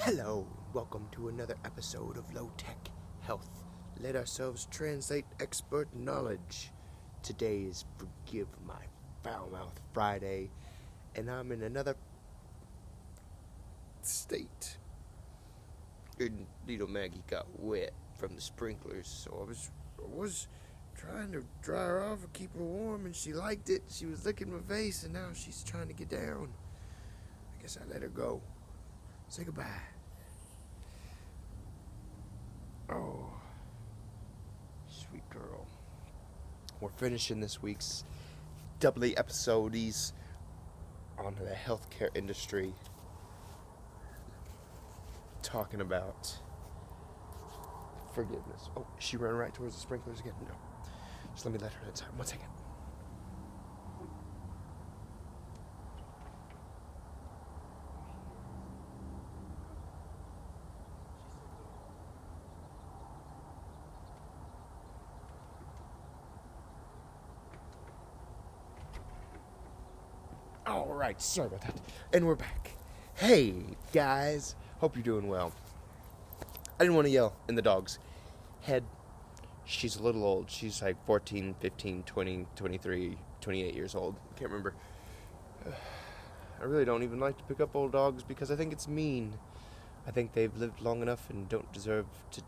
Hello, welcome to another episode of Low Tech Health. Let ourselves translate expert knowledge. Today is Forgive My Foul Mouth Friday, and I'm in another state. And little Maggie got wet from the sprinklers, so I was trying to dry her off and keep her warm, and she liked it. She was licking my face, and now she's trying to get down. I guess I let her go. Say goodbye. Oh, sweet girl. We're finishing this week's doubly episodes on the healthcare industry, talking about forgiveness. Oh, is she running right towards the sprinklers again? No. Just let me let her inside. 1 second. Alright, sorry about that. And we're back. Hey, guys. Hope you're doing well. I didn't want to yell in the dog's head. She's a little old. She's like 14, 15, 20, 23, 28 years old. Can't remember. I really don't even like to pick up old dogs because I think it's mean. I think they've lived long enough and don't deserve to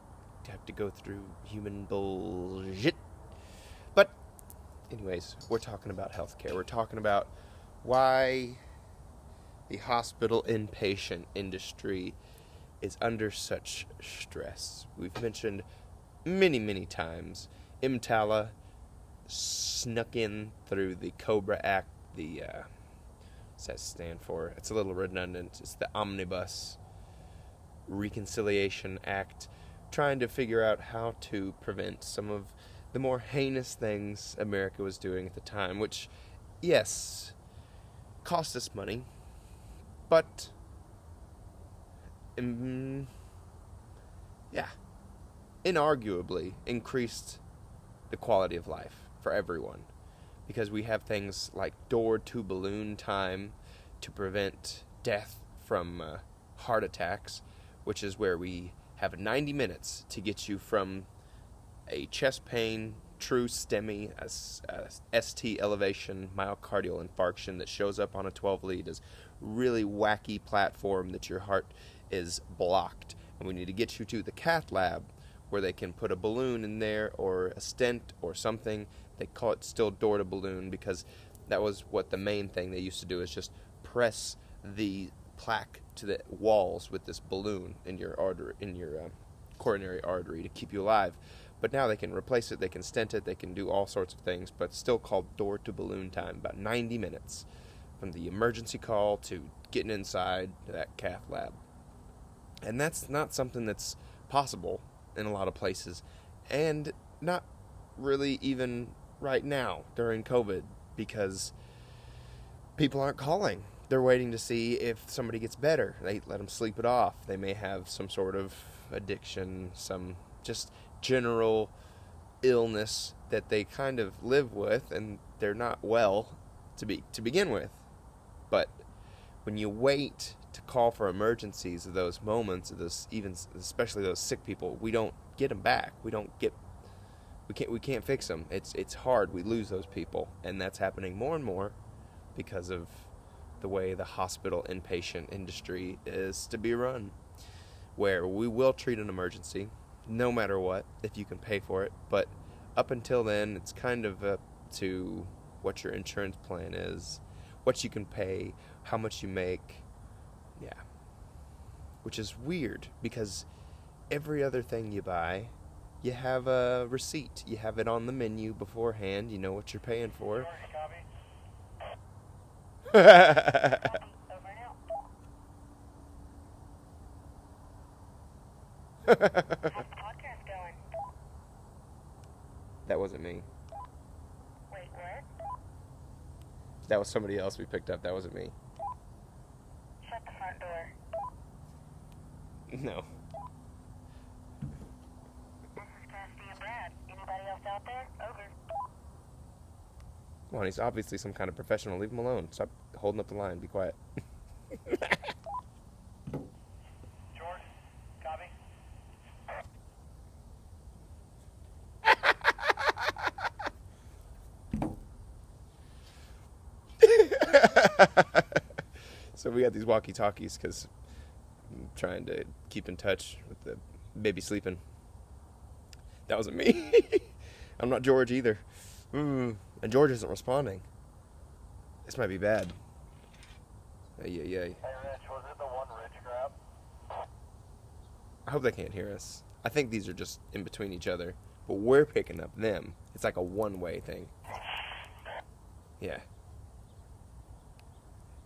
have to go through human bullshit. But, anyways, we're talking about healthcare. We're talking about why the hospital inpatient industry is under such stress. We've mentioned many times EMTALA snuck in through the COBRA Act, what's that stand for? It's a little redundant. It's the Omnibus Reconciliation Act, trying to figure out how to prevent some of the more heinous things America was doing at the time, which, yes, cost us money, but inarguably increased the quality of life for everyone, because we have things like door-to-balloon time to prevent death from heart attacks, which is where we have 90 minutes to get you from a chest pain, true STEMI, ST elevation myocardial infarction that shows up on a 12 lead as really wacky platform that your heart is blocked. And we need to get you to the cath lab where they can put a balloon in there or a stent or something. They call it still door to balloon because that was what the main thing they used to do, is just press the plaque to the walls with this balloon in your artery, in your coronary artery, to keep you alive. But now they can replace it, they can stent it, they can do all sorts of things, but it's still called door-to-balloon time, about 90 minutes from the emergency call to getting inside that cath lab. And that's not something that's possible in a lot of places, and not really even right now during COVID, because people aren't calling. They're waiting to see if somebody gets better. They let them sleep it off. They may have some sort of addiction, some just general illness that they kind of live with, and they're not well to begin with. But when you wait to call for emergencies of those moments, of those, even especially those sick people, we don't get them back. We can't fix them. It's hard. We lose those people, and that's happening more and more because of the way the hospital inpatient industry is to be run, where we will treat an emergency no matter what, if you can pay for it. But up until then, it's kind of up to what your insurance plan is, what you can pay, how much you make. Yeah. Which is weird, because every other thing you buy, you have a receipt. You have it on the menu beforehand. You know what you're paying for. That wasn't me. Wait, what? That was somebody else we picked up. That wasn't me. Shut the front door. No. This is Cassidy and Brad. Anybody else out there? Over. Come on, he's obviously some kind of professional. Leave him alone. Stop holding up the line. Be quiet. George So we got these walkie-talkies because I'm trying to keep in touch with the baby sleeping. That wasn't me. I'm not George either. And George isn't responding. This might be bad. Hey, Hey Rich, was it the one Rich grabbed? I hope they can't hear us. I think these are just in between each other, but we're picking up them. It's like a one-way thing. Yeah.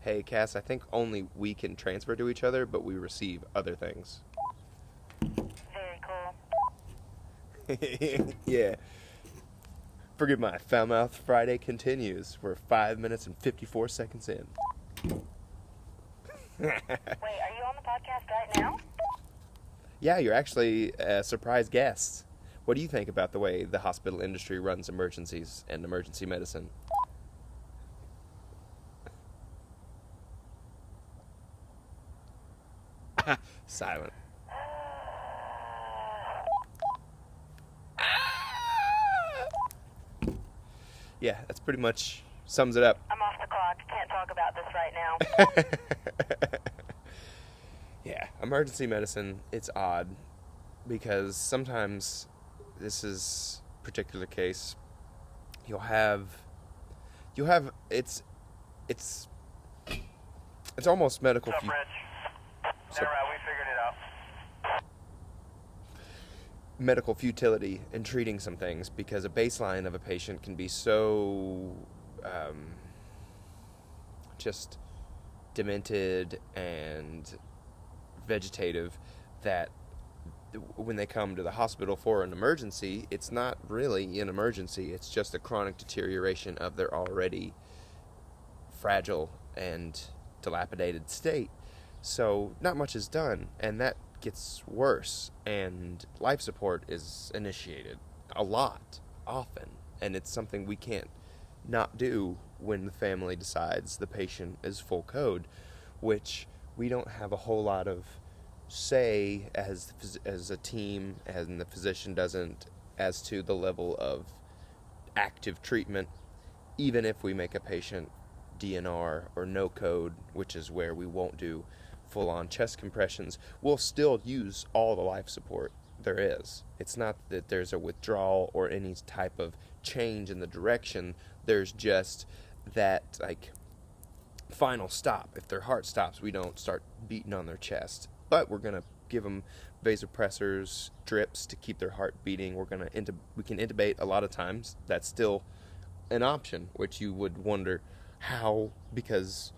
Hey, Cass, I think only we can transfer to each other, but we receive other things. Very cool. Yeah. Forgive my foul mouth. Friday continues. We're 5 minutes and 54 seconds in. Wait, are you on the podcast right now? Yeah, you're actually a surprise guest. What do you think about the way the hospital industry runs emergencies and emergency medicine? Silent. Yeah, that's pretty much sums it up. I'm off the clock. Can't talk about this right now. Yeah, emergency medicine, it's odd because sometimes this is a particular case. You'll have it's almost medical. What's up, Rich? Never mind, we figured it out. Medical futility in treating some things because a baseline of a patient can be so just demented and vegetative that when they come to the hospital for an emergency, it's not really an emergency. It's just a chronic deterioration of their already fragile and dilapidated state. So not much is done, and that gets worse, and life support is initiated a lot, often, and it's something we can't not do when the family decides the patient is full code, which we don't have a whole lot of say as a team, and the physician doesn't, as to the level of active treatment, even if we make a patient DNR or no code, which is where we won't do full-on chest compressions. We'll still use all the life support there is. It's not that there's a withdrawal or any type of change in the direction. There's just that, like, final stop. If their heart stops, we don't start beating on their chest. But we're going to give them vasopressors, drips to keep their heart beating. We can intubate a lot of times. That's still an option, which you would wonder how, because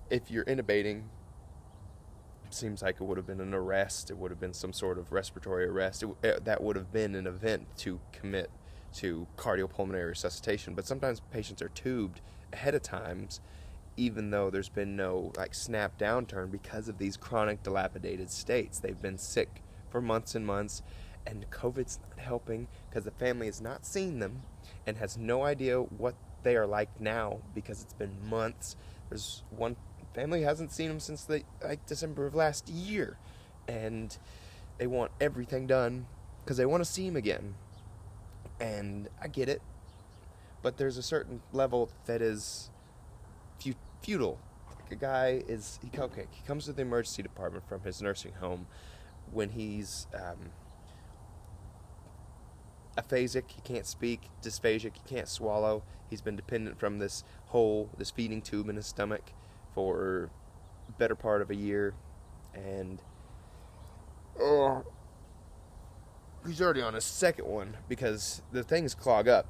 if you're intubating, it seems like it would have been an arrest. It would have been some sort of respiratory arrest. That would have been an event to commit to cardiopulmonary resuscitation. But sometimes patients are tubed ahead of times, even though there's been no snap downturn because of these chronic dilapidated states. They've been sick for months and months, and COVID's not helping because the family has not seen them and has no idea what they are like now because it's been months. There's one family hasn't seen them since December of last year, and they want everything done because they want to see him again. And I get it, but there's a certain level that is futile. A guy he comes to the emergency department from his nursing home when he's aphasic, he can't speak, dysphagic, he can't swallow. He's been dependent from this feeding tube in his stomach for the better part of a year, and he's already on his second one because the things clog up.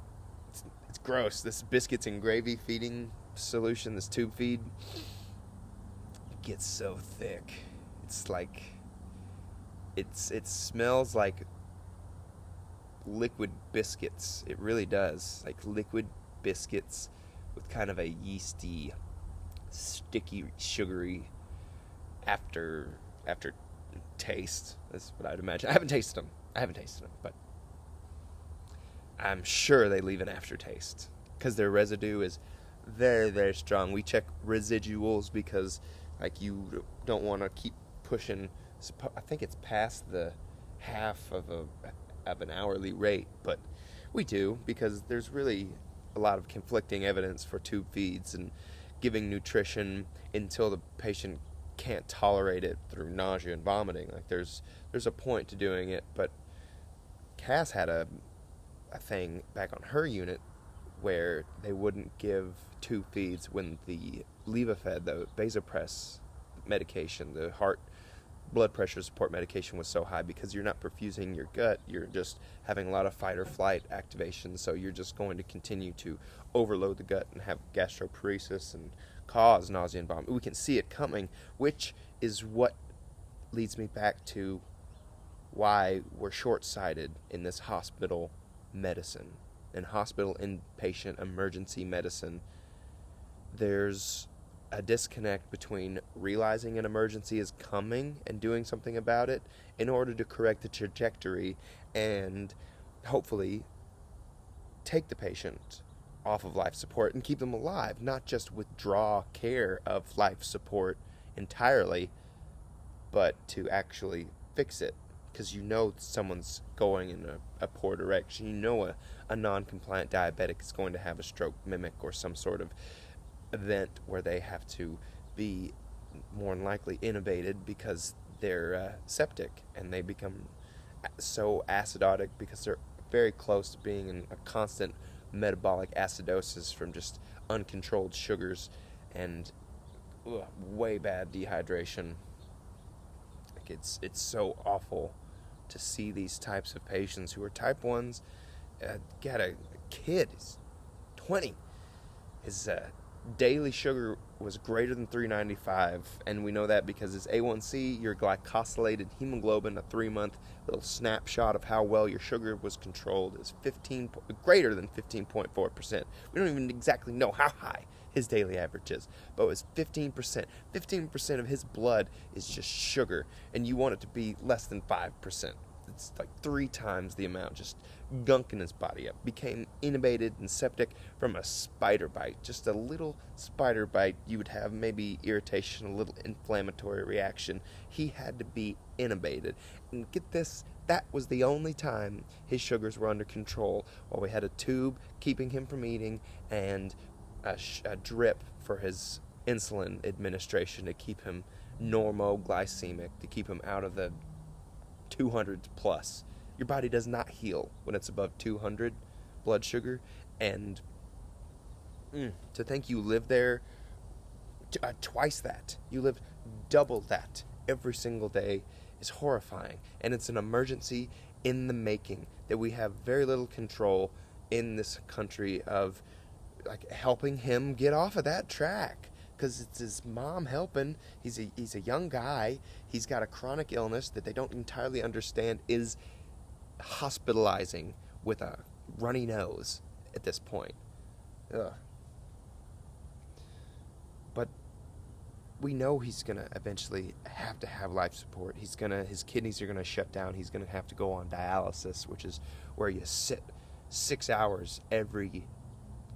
It's gross. This biscuits and gravy feeding solution, this tube feed, gets so thick. It's like it smells like liquid biscuits. It really does. Like liquid biscuits with kind of a yeasty, sticky, sugary after taste. That's what I'd imagine. I haven't tasted them, but I'm sure they leave an aftertaste because their residue is very, very strong. We check residuals because you don't want to keep pushing. I think it's past the half of an hourly rate, but we do because there's really a lot of conflicting evidence for tube feeds, and giving nutrition until the patient can't tolerate it through nausea and vomiting. Like there's a point to doing it, but Cass had a thing back on her unit where they wouldn't give 2 feeds when the Levophed, the vasopress medication, the heart blood pressure support medication was so high, because you're not perfusing your gut, you're just having a lot of fight or flight activation, so you're just going to continue to overload the gut and have gastroparesis and cause nausea and vomiting. We can see it coming, which is what leads me back to why we're short-sighted in this hospital medicine. In hospital inpatient emergency medicine, there's a disconnect between realizing an emergency is coming and doing something about it in order to correct the trajectory and hopefully take the patient off of life support and keep them alive, not just withdraw care of life support entirely, but to actually fix it. Because you know someone's going in a poor direction. You know a non-compliant diabetic is going to have a stroke mimic or some sort of event where they have to be more than likely intubated because they're septic, and they become so acidotic because they're very close to being in a constant metabolic acidosis from just uncontrolled sugars and way bad dehydration. Like it's so awful to see these types of patients who are type 1s. Got a kid, he's 20. His daily sugar was greater than 395, and we know that because his A1C, your glycosylated hemoglobin, a 3-month little snapshot of how well your sugar was controlled, is greater than 15.4%. We don't even exactly know how high his daily average is, but it was 15%. 15% of his blood is just sugar, and you want it to be less than 5%. It's like 3 times the amount, just gunking his body up. Became intubated and septic from a spider bite. Just a little spider bite, you would have maybe irritation, a little inflammatory reaction. He had to be intubated. And get this, that was the only time his sugars were under control, while we had a tube keeping him from eating and a drip for his insulin administration to keep him normoglycemic, to keep him out of the 200 plus. Your body does not heal when it's above 200 blood sugar, and to think you live there twice that, you live double that every single day, is horrifying. And it's an emergency in the making that we have very little control in this country of, like, helping him get off of that track, because it's his mom helping. He's a young guy. He's got a chronic illness that they don't entirely understand is hospitalizing with a runny nose at this point. Ugh. But we know he's gonna eventually have to have life support. His kidneys are gonna shut down. He's gonna have to go on dialysis, which is where you sit 6 hours every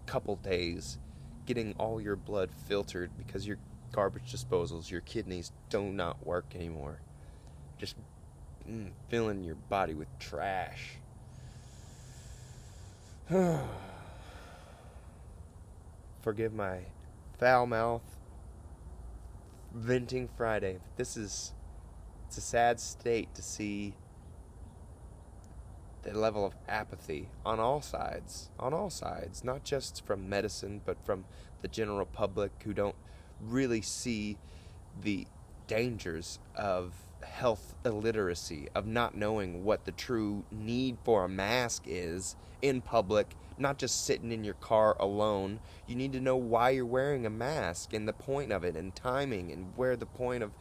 couple days getting all your blood filtered because your garbage disposals, your kidneys do not work anymore. Just filling your body with trash. Forgive my foul mouth. Venting Friday. It's a sad state to see the level of apathy on all sides, not just from medicine, but from the general public, who don't really see the dangers of health illiteracy, of not knowing what the true need for a mask is in public, not just sitting in your car alone. You need to know why you're wearing a mask and the point of it and timing, and where the point of,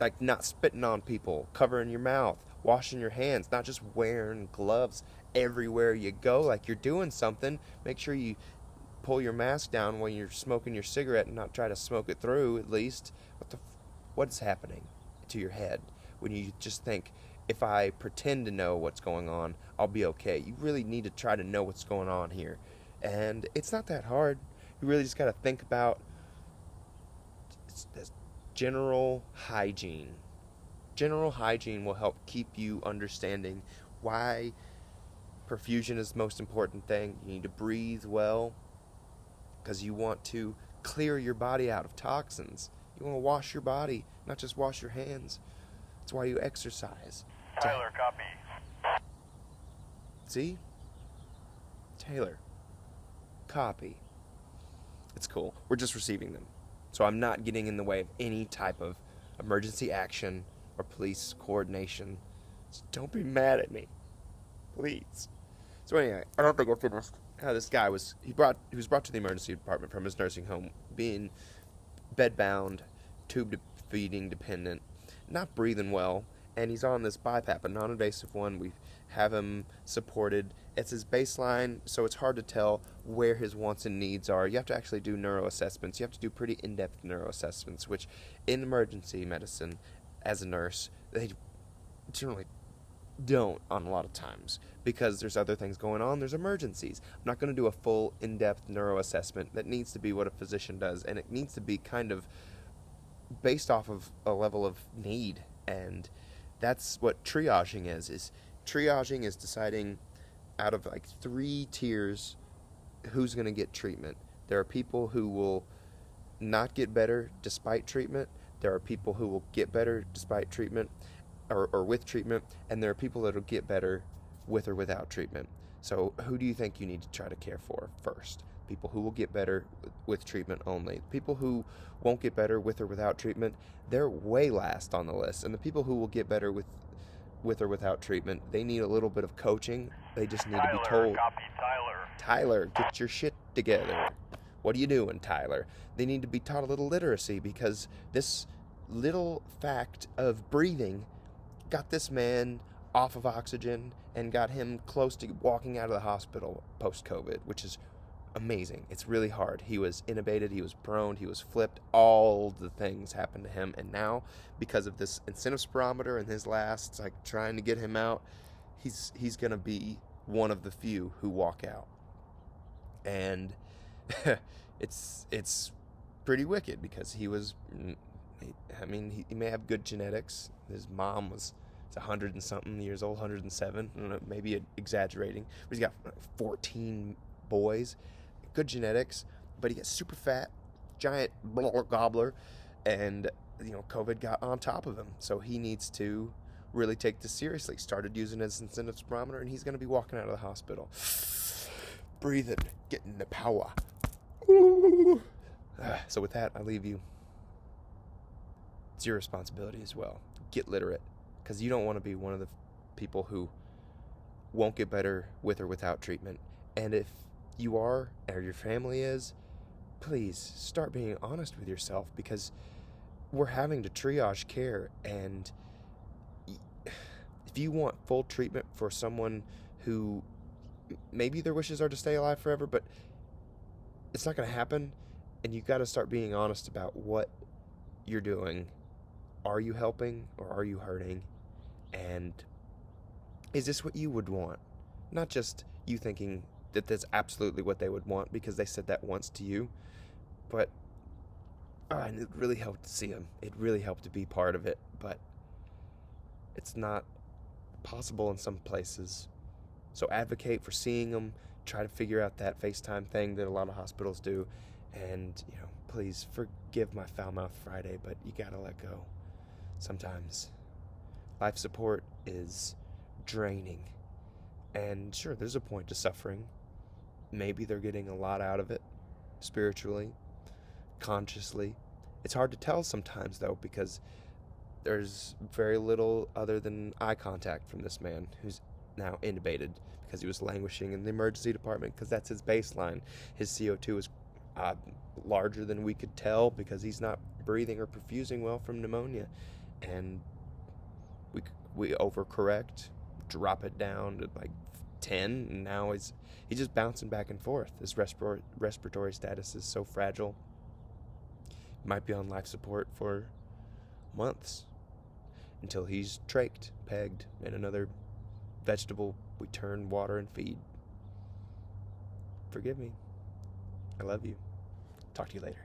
like, not spitting on people, covering your mouth, washing your hands, not just wearing gloves everywhere you go like you're doing something. Make sure you pull your mask down when you're smoking your cigarette and not try to smoke it through, at least. What is happening to your head when you just think, if I pretend to know what's going on, I'll be okay? You really need to try to know what's going on here. And it's not that hard. You really just got to think about general hygiene. General hygiene will help keep you understanding why perfusion is the most important thing. You need to breathe well, because you want to clear your body out of toxins. You want to wash your body, not just wash your hands. That's why you exercise. Tyler, copy. See? Taylor. Copy. It's cool. We're just receiving them. So I'm not getting in the way of any type of emergency action or police coordination. So don't be mad at me. Please. So anyway, I don't think I finished how this guy was. He was brought to the emergency department from his nursing home, being bedbound, tube feeding dependent, not breathing well, and he's on this BiPAP, a non-invasive one. We have him supported. It's his baseline, so it's hard to tell where his wants and needs are. You have to actually do neuroassessments. You have to do pretty in-depth neuroassessments, which in emergency medicine, as a nurse, they generally don't on a lot of times because there's other things going on. There's emergencies. I'm not going to do a full in-depth neuroassessment. That needs to be what a physician does, and it needs to be kind of based off of a level of need, and that's what triaging is triaging is deciding out of like 3 tiers who's going to get treatment. There are people who will not get better despite treatment. There are people who will get better despite treatment or with treatment, and there are people that will get better with or without treatment. So who do you think you need to try to care for first? People who will get better with treatment only. People who won't get better with or without treatment, they're way last on the list. And the people who will get better with or without treatment, they need a little bit of coaching. They just need to be told, Copy, Tyler, get your shit together. What are you doing, Tyler? They need to be taught a little literacy, because this little fact of breathing got this man off of oxygen and got him close to walking out of the hospital post-COVID, which is amazing. It's really hard. He was intubated, he was prone, he was flipped. All the things happened to him, and now because of this incentive spirometer and his last, like, trying to get him out, he's gonna be one of the few who walk out. And it's pretty wicked, because he may have good genetics. His mom was 100 and something years old, 107. I don't know, maybe exaggerating. But he's got 14 boys. Good genetics, but he gets super fat, giant gobbler, and COVID got on top of him. So he needs to really take this seriously. Started using his incentive spirometer, and he's going to be walking out of the hospital. Breathing, getting the power. So with that, I leave you. It's your responsibility as well. Get literate, because you don't want to be one of the people who won't get better with or without treatment. And if you are, or your family is, please start being honest with yourself, because we're having to triage care. And if you want full treatment for someone who maybe their wishes are to stay alive forever, but it's not going to happen, and you've got to start being honest about what you're doing. Are you helping, or are you hurting? And is this what you would want? Not just you thinking that that's absolutely what they would want because they said that once to you, but and it really helped to see them. It really helped to be part of it, but it's not possible in some places. So advocate for seeing them. Try to figure out that FaceTime thing that a lot of hospitals do, and please forgive my foul mouth Friday, but you gotta let go. Sometimes life support is draining, and sure, there's a point to suffering. Maybe they're getting a lot out of it, spiritually, consciously. It's hard to tell sometimes, though, because there's very little other than eye contact from this man who's now intubated because he was languishing in the emergency department, because that's his baseline. His CO2 is larger than we could tell because he's not breathing or perfusing well from pneumonia. And we overcorrect, drop it down to like 10, and now he's just bouncing back and forth. His respiratory status is so fragile. He might be on life support for months until he's trached, pegged, and another vegetable we turn, water, and feed. Forgive me. I love you. Talk to you later.